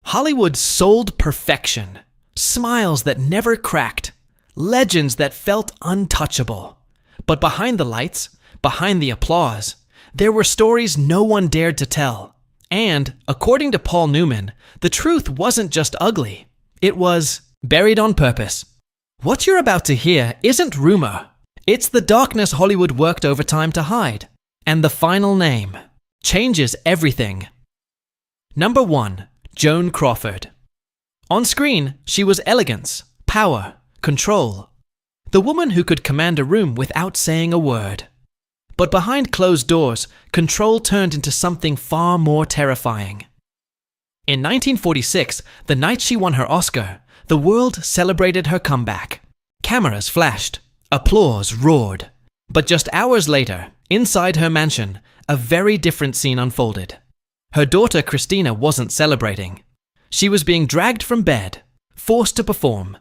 Hollywood sold perfection, smiles that never cracked, legends that felt untouchable. But behind the lights, behind the applause, there were stories no one dared to tell. And, according to Paul Newman, the truth wasn't just ugly. It was buried on purpose. What you're about to hear isn't rumor. It's the darkness Hollywood worked overtime to hide. And the final name changes everything. Number 1. Joan Crawford. On screen, she was elegance, power, control. The woman who could command a room without saying a word. But behind closed doors, control turned into something far more terrifying. In 1946, the night she won her Oscar, the world celebrated her comeback. Cameras flashed, applause roared. But just hours later, inside her mansion, a very different scene unfolded. Her daughter Christina wasn't celebrating. She was being dragged from bed, forced to perform,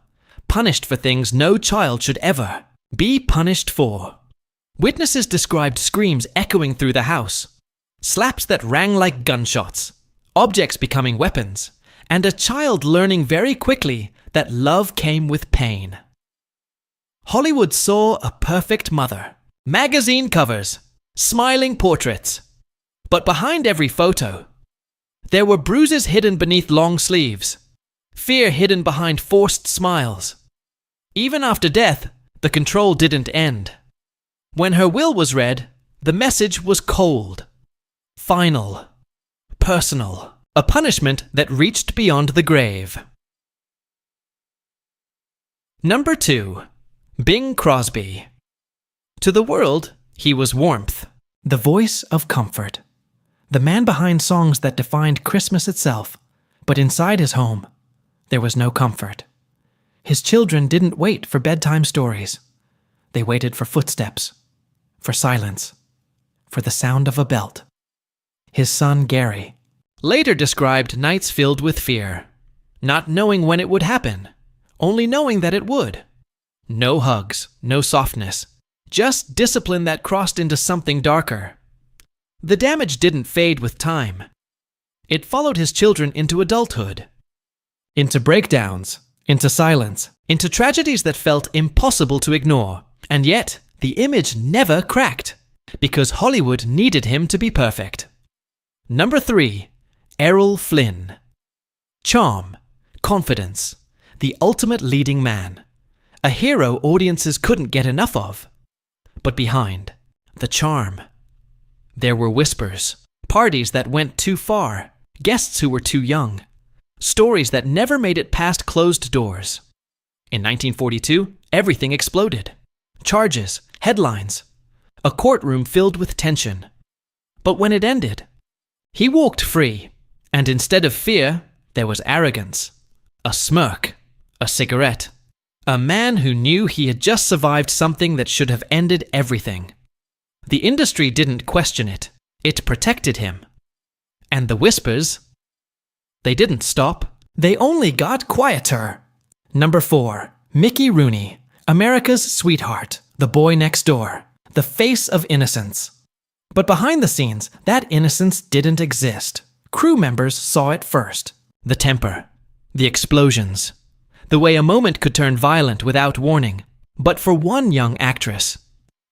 punished for things no child should ever be punished for. Witnesses described screams echoing through the house, slaps that rang like gunshots, objects becoming weapons, and a child learning very quickly that love came with pain. Hollywood saw a perfect mother, magazine covers, smiling portraits. But behind every photo, there were bruises hidden beneath long sleeves, fear hidden behind forced smiles. Even after death, the control didn't end. When her will was read, the message was cold, final, personal, a punishment that reached beyond the grave. Number 2. Bing Crosby. To the world, he was warmth, the voice of comfort, the man behind songs that defined Christmas itself. But inside his home, there was no comfort. His children didn't wait for bedtime stories. They waited for footsteps, for silence, for the sound of a belt. His son, Gary, later described nights filled with fear, not knowing when it would happen, only knowing that it would. No hugs, no softness, just discipline that crossed into something darker. The damage didn't fade with time. It followed his children into adulthood, into breakdowns, into silence, into tragedies that felt impossible to ignore. And yet, the image never cracked, because Hollywood needed him to be perfect. Number 3. Errol Flynn. Charm, confidence, the ultimate leading man. A hero audiences couldn't get enough of. But behind the charm, there were whispers, parties that went too far, guests who were too young, stories that never made it past closed doors. In 1942, everything exploded. Charges, headlines, a courtroom filled with tension. But when it ended, he walked free, and instead of fear, there was arrogance, a smirk, a cigarette. A man who knew he had just survived something that should have ended everything. The industry didn't question it. It protected him. And the whispers, they didn't stop. They only got quieter. Number 4. Mickey Rooney. America's sweetheart. The boy next door. The face of innocence. But behind the scenes, that innocence didn't exist. Crew members saw it first. The temper. The explosions. The way a moment could turn violent without warning. But for one young actress,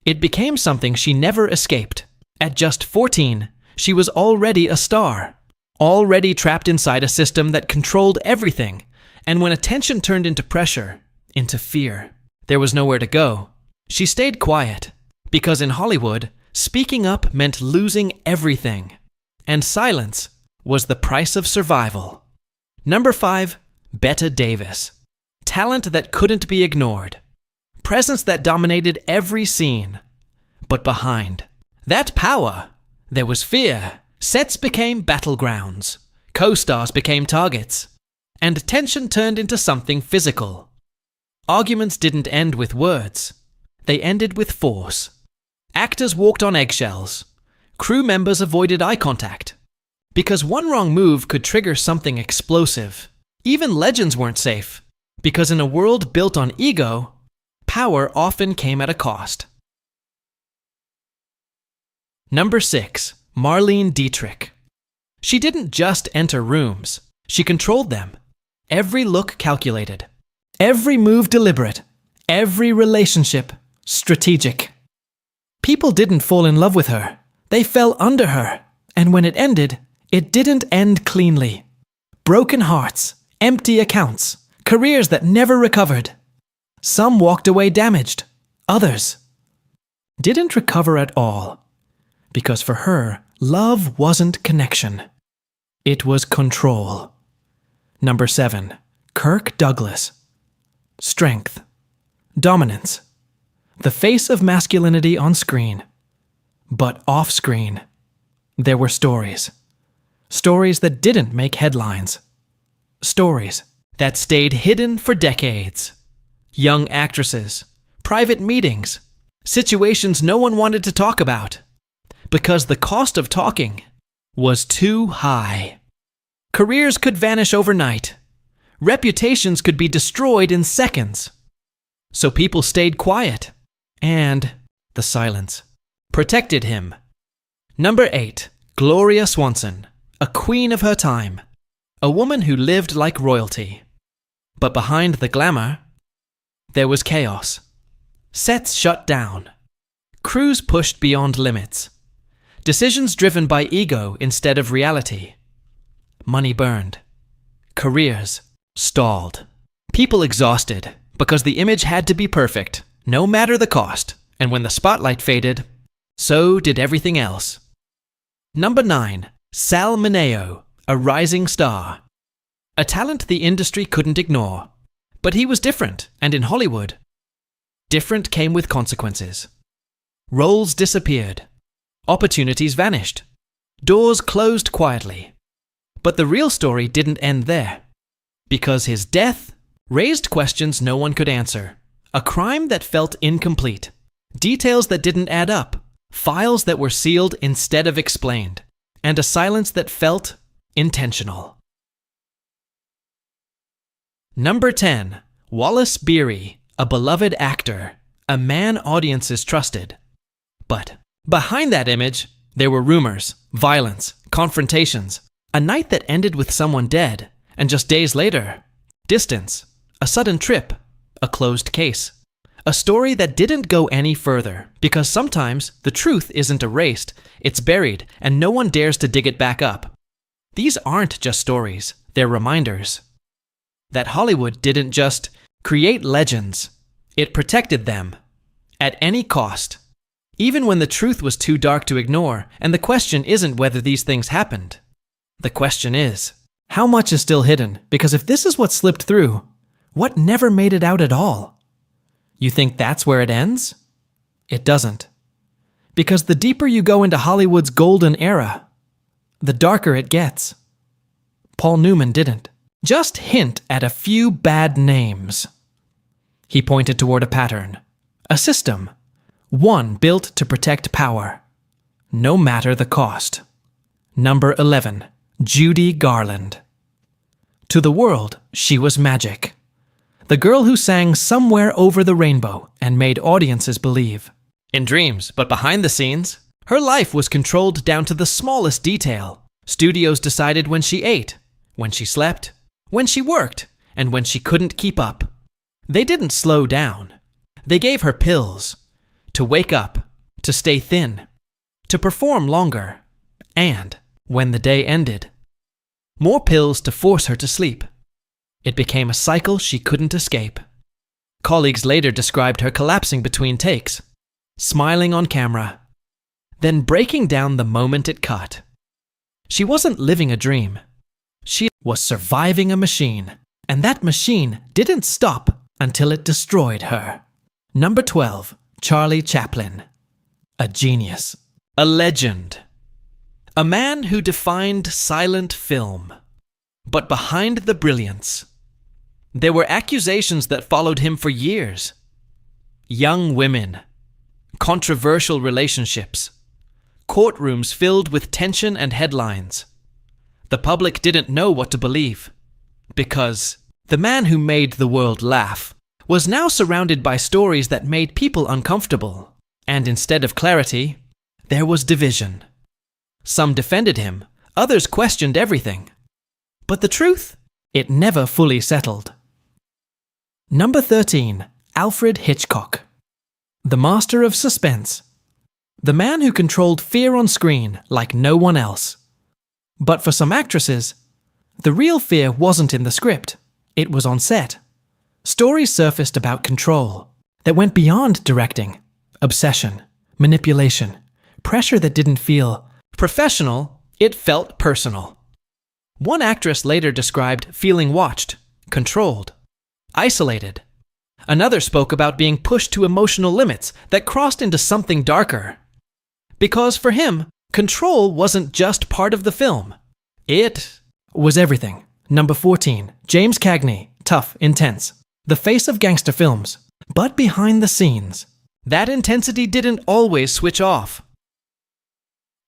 it became something she never escaped. At just 14, she was already a star, already trapped inside a system that controlled everything. And when attention turned into pressure, into fear, there was nowhere to go. She stayed quiet, because in Hollywood, speaking up meant losing everything. And silence was the price of survival. Number 5, Bette Davis. Talent that couldn't be ignored. Presence that dominated every scene. But behind that power, there was fear. Sets became battlegrounds. Co-stars became targets. And tension turned into something physical. Arguments didn't end with words. They ended with force. Actors walked on eggshells. Crew members avoided eye contact. Because one wrong move could trigger something explosive. Even legends weren't safe. Because in a world built on ego, power often came at a cost. Number 6. Marlene Dietrich. She didn't just enter rooms. She controlled them. Every look calculated. Every move deliberate. Every relationship strategic. People didn't fall in love with her. They fell under her. And when it ended, it didn't end cleanly. Broken hearts, empty accounts, careers that never recovered. Some walked away damaged. Others didn't recover at all. Because for her, love wasn't connection. It was control. Number 7. Kirk Douglas. Strength. Dominance. The face of masculinity on screen. But off screen, there were stories. Stories that didn't make headlines. Stories that stayed hidden for decades. Young actresses, private meetings, situations no one wanted to talk about. Because the cost of talking was too high. Careers could vanish overnight. Reputations could be destroyed in seconds. So people stayed quiet. And the silence protected him. Number 8. Gloria Swanson, a queen of her time. A woman who lived like royalty. But behind the glamour, there was chaos. Sets shut down. Crews pushed beyond limits. Decisions driven by ego instead of reality. Money burned. Careers stalled. People exhausted because the image had to be perfect, no matter the cost. And when the spotlight faded, so did everything else. Number 9. Sal Mineo, a rising star. A talent the industry couldn't ignore. But he was different, and in Hollywood, different came with consequences. Roles disappeared. Opportunities vanished. Doors closed quietly. But the real story didn't end there. Because his death raised questions no one could answer. A crime that felt incomplete. Details that didn't add up. Files that were sealed instead of explained. And a silence that felt intentional. Number 10. Wallace Beery, a beloved actor. A man audiences trusted. But behind that image, there were rumors, violence, confrontations. A night that ended with someone dead, and just days later, distance, a sudden trip, a closed case. A story that didn't go any further, because sometimes the truth isn't erased, it's buried, and no one dares to dig it back up. These aren't just stories, they're reminders. That Hollywood didn't just create legends, it protected them. At any cost. Even when the truth was too dark to ignore, and the question isn't whether these things happened. The question is, how much is still hidden? Because if this is what slipped through, what never made it out at all? You think that's where it ends? It doesn't. Because the deeper you go into Hollywood's golden era, the darker it gets. Paul Newman didn't. Just hint at a few bad names. He pointed toward a pattern, a system, one built to protect power, no matter the cost. Number 11. Judy Garland. To the world, she was magic. The girl who sang Somewhere Over the Rainbow and made audiences believe. In dreams, but behind the scenes, her life was controlled down to the smallest detail. Studios decided when she ate, when she slept, when she worked, and when she couldn't keep up. They didn't slow down. They gave her pills. To wake up, to stay thin, to perform longer, and, when the day ended, more pills to force her to sleep. It became a cycle she couldn't escape. Colleagues later described her collapsing between takes, smiling on camera, then breaking down the moment it cut. She wasn't living a dream. She was surviving a machine, and that machine didn't stop until it destroyed her. Number 12. Charlie Chaplin. A genius. A legend. A man who defined silent film. But behind the brilliance, there were accusations that followed him for years. Young women. Controversial relationships. Courtrooms filled with tension and headlines. The public didn't know what to believe. Because the man who made the world laugh was now surrounded by stories that made people uncomfortable. And instead of clarity, there was division. Some defended him, others questioned everything. But the truth? It never fully settled. Number 13. Alfred Hitchcock. The master of suspense. The man who controlled fear on screen like no one else. But for some actresses, the real fear wasn't in the script. It was on set. Stories surfaced about control that went beyond directing. Obsession, manipulation, pressure that didn't feel professional, it felt personal. One actress later described feeling watched, controlled, isolated. Another spoke about being pushed to emotional limits that crossed into something darker. Because for him, control wasn't just part of the film. It was everything. Number 14. James Cagney. Tough, intense. The face of gangster films. But behind the scenes, that intensity didn't always switch off.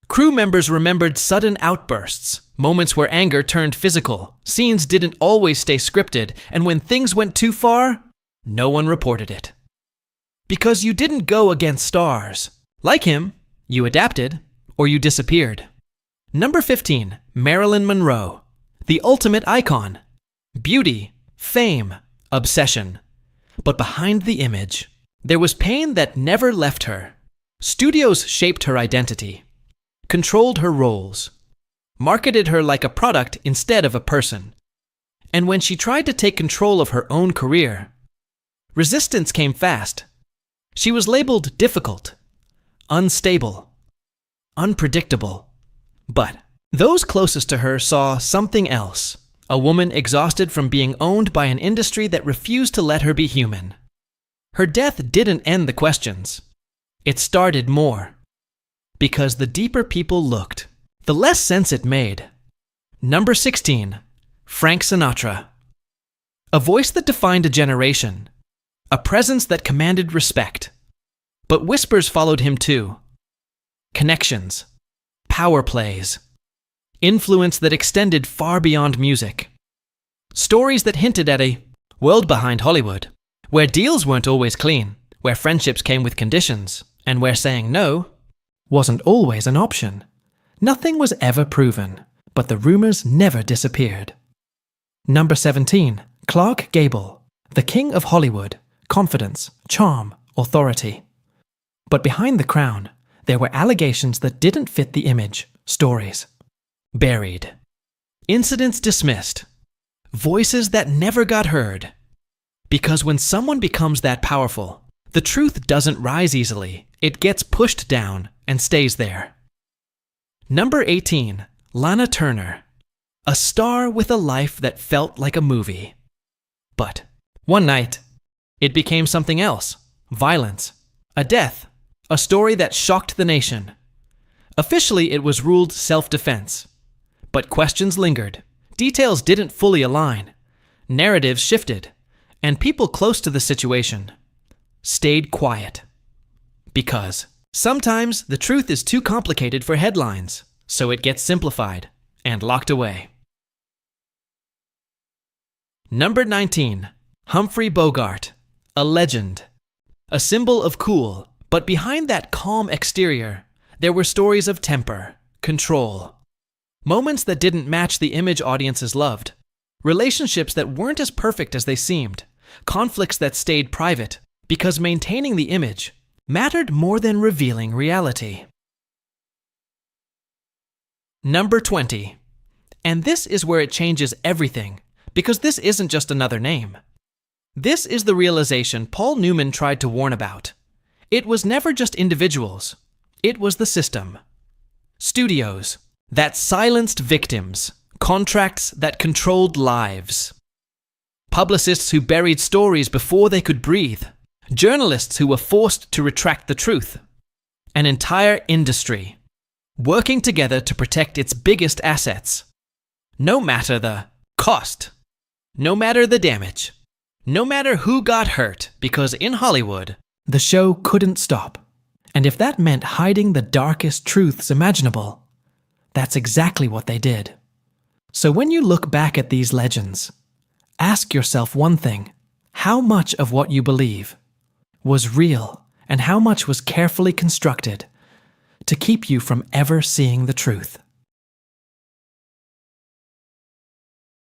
Crew members remembered sudden outbursts, moments where anger turned physical. Scenes didn't always stay scripted, and when things went too far, no one reported it. Because you didn't go against stars. Like him, you adapted, or you disappeared. Number 15. Marilyn Monroe. The ultimate icon. Beauty, fame, obsession. But behind the image, there was pain that never left her. Studios shaped her identity, controlled her roles, marketed her like a product instead of a person. And when she tried to take control of her own career, resistance came fast. She was labeled difficult, unstable, unpredictable. But those closest to her saw something else. A woman exhausted from being owned by an industry that refused to let her be human. Her death didn't end the questions. It started more. Because the deeper people looked, the less sense it made. Number 16. Frank Sinatra. A voice that defined a generation. A presence that commanded respect. But whispers followed him too. Connections. Power plays. Influence that extended far beyond music. Stories that hinted at a world behind Hollywood, where deals weren't always clean, where friendships came with conditions, and where saying no wasn't always an option. Nothing was ever proven, but the rumors never disappeared. Number 17. Clark Gable. The king of Hollywood. Confidence, charm, authority. But behind the crown, there were allegations that didn't fit the image. Stories buried. Incidents dismissed. Voices that never got heard. Because when someone becomes that powerful, the truth doesn't rise easily. It gets pushed down and stays there. Number 18. Lana Turner. A star with a life that felt like a movie. But one night, it became something else. Violence. A death. A story that shocked the nation. Officially, it was ruled self-defense. But questions lingered. Details didn't fully align. Narratives shifted. And people close to the situation stayed quiet. Because sometimes the truth is too complicated for headlines, so it gets simplified and locked away. Number 19. Humphrey Bogart. A legend. A symbol of cool, but behind that calm exterior, there were stories of temper, control. Moments that didn't match the image audiences loved. Relationships that weren't as perfect as they seemed. Conflicts that stayed private, because maintaining the image mattered more than revealing reality. Number 20. And this is where it changes everything, because this isn't just another name. This is the realization Paul Newman tried to warn about. It was never just individuals. It was the system. Studios that silenced victims. Contracts that controlled lives. Publicists who buried stories before they could breathe. Journalists who were forced to retract the truth. An entire industry working together to protect its biggest assets. No matter the cost. No matter the damage. No matter who got hurt, because in Hollywood, the show couldn't stop. And if that meant hiding the darkest truths imaginable, that's exactly what they did. So when you look back at these legends, ask yourself one thing. How much of what you believe was real, and how much was carefully constructed to keep you from ever seeing the truth?